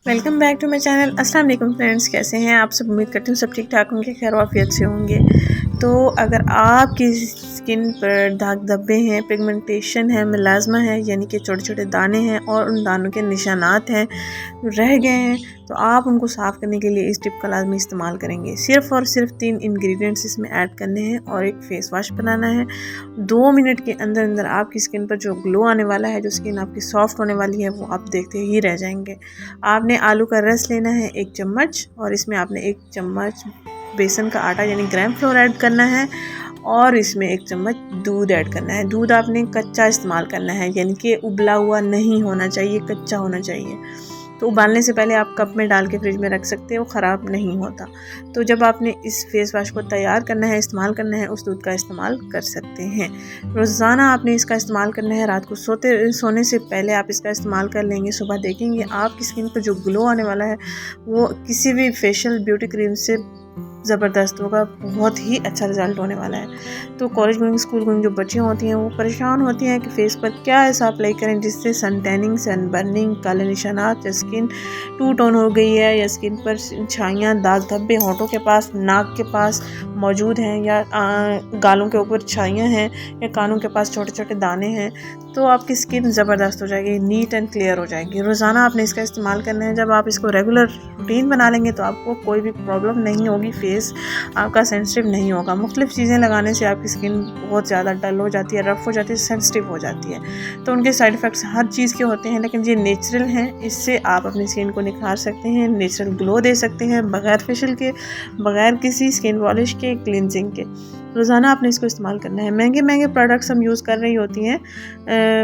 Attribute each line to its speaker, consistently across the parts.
Speaker 1: Welcome back to my channel. अस्सलाम वालेकुम friends, कैसे हैं आप सब। उम्मीद करती हूँ सब ठीक ठाक होंगे, खैर वाफियत से होंगे। तो अगर आपकी स्किन पर दाग धब्बे हैं, पिगमेंटेशन है, मिलाजमा है यानी कि छोटे छोटे दाने हैं और उन दानों के निशानात हैं रह गए हैं, तो आप उनको साफ़ करने के लिए इस टिप का लाजमी इस्तेमाल करेंगे। सिर्फ़ और सिर्फ 3 इंग्रेडिएंट्स इसमें ऐड करने हैं और एक फ़ेस वॉश बनाना है। 2 मिनट के अंदर अंदर आपकी स्किन पर जो ग्लो आने वाला है, जो स्किन आपकी सॉफ्ट होने वाली है, वो आप देखते ही रह जाएंगे। आपने आलू का रस लेना है 1 चम्मच और इसमें आपने 1 चम्मच बेसन का आटा यानी ग्राम फ्लोर ऐड करना है और इसमें 1 चम्मच दूध ऐड करना है। दूध आपने कच्चा इस्तेमाल करना है यानी कि उबला हुआ नहीं होना चाहिए, कच्चा होना चाहिए। तो उबालने से पहले आप कप में डाल के फ्रिज में रख सकते हो, ख़राब नहीं होता। तो जब आपने इस फेस वॉश को तैयार करना है, इस्तेमाल करना है, उस दूध का इस्तेमाल कर सकते हैं। रोज़ाना आपने इसका इस्तेमाल करना है। रात को सोने से पहले आप इसका इस्तेमाल कर लेंगे, सुबह देखेंगे आपकी स्किन पर जो ग्लो आने वाला है वो किसी भी फेशियल ब्यूटी क्रीम से ज़बरदस्त होगा। बहुत ही अच्छा रिजल्ट होने वाला है। तो कॉलेज गोइंग, स्कूल गोइंग जो बच्चियाँ होती हैं वो परेशान होती हैं कि फेस पर क्या ऐसा अप्लाई करें जिससे सन टैनिंग, सन बर्निंग, काले निशानात, या स्किन टू टोन हो गई है, या स्किन पर छाइयाँ, दाग धब्बे होंठों के पास, नाक के पास मौजूद हैं, या गालों के ऊपर छाइयाँ हैं, या कानों के पास छोटे छोटे दाने हैं, तो आपकी स्किन ज़बरदस्त हो जाएगी, नीट एंड क्लियर हो जाएगी। रोज़ाना आपने इसका इस्तेमाल करना है। जब आप इसको रेगुलर रूटीन बना लेंगे तो आपको कोई भी प्रॉब्लम नहीं होगी, फेस आपका सेंसिटिव नहीं होगा। मुख्तलिफ चीज़ें लगाने से आपकी स्किन बहुत ज़्यादा डल हो जाती है, रफ़ हो जाती है, सेंसिटिव हो जाती है। तो उनके साइड इफ़ेक्ट्स हर चीज़ के होते हैं, लेकिन ये नेचुरल हैं। इससे आप अपनी स्किन को निखार सकते हैं, नेचुरल ग्लो दे सकते हैं, बगैर फेशियल के, बगैर किसी स्किन पॉलिश के, क्लिनजिंग के। रोज़ाना आपने इसको इस्तेमाल करना है। महंगे महंगे प्रोडक्ट्स हम यूज़ कर रही होती हैं,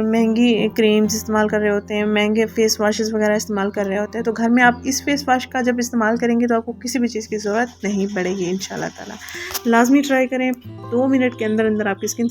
Speaker 1: महंगी क्रीम्स इस्तेमाल कर रहे होते हैं, महंगे फेस वॉशेस वगैरह इस्तेमाल कर रहे होते हैं। तो घर में आप इस फेस वॉश का जब इस्तेमाल करेंगे तो आपको किसी भी चीज़ की ज़रूरत नहीं पड़ेगी इंशाल्लाह ताला। लाजमी ट्राई करें। 2 मिनट के अंदर अंदर आपकी स्किन